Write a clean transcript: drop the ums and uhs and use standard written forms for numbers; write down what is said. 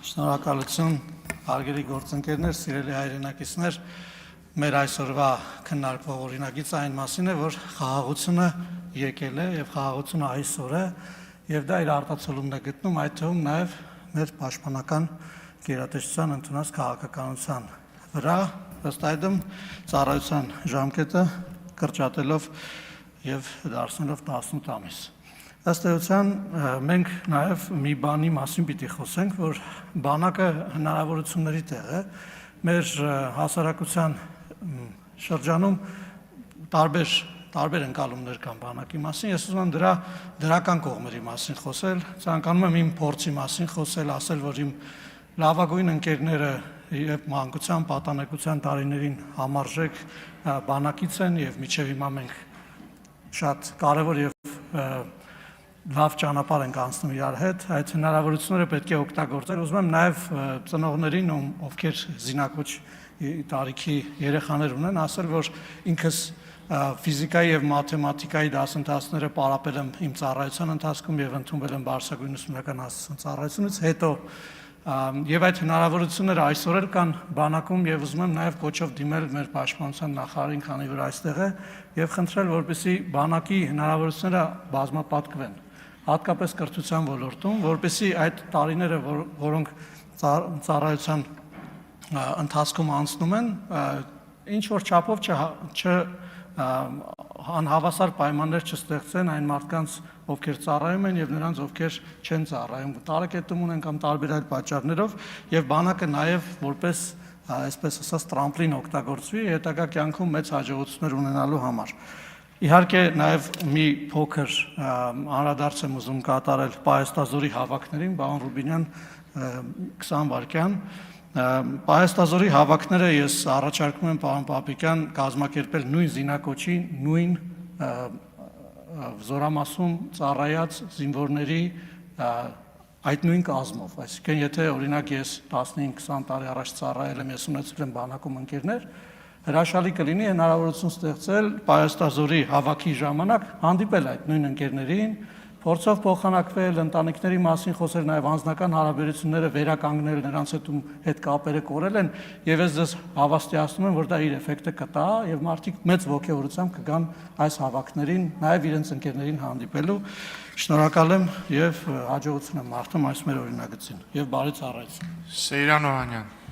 Շնորհակալություն, հարգելի գործընկերներ, սիրելի հայրենակիցներ, մեր այսօրվա քննարկվող օրինագիծը այն մասին է, որ խաղաղությունը եկել է եւ խաղաղությունը այսօր է եւ դա իր արտացոլումն է գտնում այդ թվում նաեւ մեր պաշտպանական գերատեսչության ընդունած քաղաքականության վրա, ըստ այդմ ծառայության ժամկետը կրճատելով եւ դարձնելով 18 ամիս։ Ըստ էության մենք նաև մի բանի մասին պիտի խոսենք, որ բանակը հնարավորությունների տեղ է, մեր հասարակության շրջանում տարբեր ընկալումներ կան բանակի մասին, ես ուզում եմ դրա դրական կողմերի մասին խոսել, ցանկանում եմ իմ փորձի մասին խոսել, ասել, որ իմ լավագույն ընկերները եւ մանկության պատանեկության տարիներին համարժեք բանակից են եւ մինչեւ հիմա մենք շատ կարեւոր եւ լավ ճանապարհ ենք անցնում իրար հետ, այդ հնարավորությունները պետք է օգտագործել, ուզում եմ նաև ծնողներին, ովքեր զինակոչ տարիքի երեխաներ ունեն, ասել, որ ինքս ֆիզիկայի եւ մաթեմատիկայի դասընթացները պարապել եմ իմ ծառայության ընթացքում եւ ընդունվել եմ Բարսագույն ուսումնական հասցեության ծառայությունից հետո եւ այդ հնարավորությունները այսօր էլ կան բանակում եւ ուզում եմ նաեւ կոչով դիմել մեր պաշտպանության նախարարին, քանի որ այստեղ է, եւ խնդրել, որպեսզի բանակի հնարավորությունները բազմապատկվեն, հատկապես կրթության ոլորտում, որպեսզի այդ տարիները, որոնք ծառայության ընթացքում անցնում են, ինչ որ չափով անհավասար պայմաններ չստեղծեն այն մարդկանց, ովքեր ծառայում են եւ նրանց, ովքեր չեն ծառայում, տարեկետում ունեն կամ տարբեր այլ պատճառներով եւ բանակը նաեւ որպես այսպես ասած տրամպլին օգտագործվի հետագա կյանքում մեծ հաջողություններ ունենալու համար։ Իհարկե նաև մի փոքր անդրադարձ եմ ուզում կատարել Պահեստազորի հավաքներին, պարոն Ռուբինյան 20 վայրկյան։ Պահեստազորի հավաքները ես առաջարկում եմ պարոն Պապիկյան կազմակերպել նույն զինակոչի, նույն զորամասում ծառայած զինվորների այդ նույն կազմով, այսինքն եթե օրինակ ես 15-20 տարի առաջ ծառայել եմ, ես ունեցել եմ բանակում ընկերներ, հրաշալի կլինի հնարավորություն ստեղծել Պահեստազորի հավաքի ժամանակ հանդիպել այդ նույն ընկերներին, փորձով փոխանակվել, ընտանիքների մասին խոսել, նաև անձնական հարաբերությունները վերականգնել, նրանց հետ կապերը կորել են, եւ ես ձեզ հավաստիացնում եմ, որ դա իր էֆեկտը կտա եւ մարդիկ մեծ ոգեվորությամբ կգան այս հավաքներին, նաև իրենց ընկերներին հանդիպելու։ Շնորհակալ եմ եւ հաջողություն եմ մաղթում այս մեր օրինագծին եւ բարի ծառայություն։ Սեյրան Օհանյան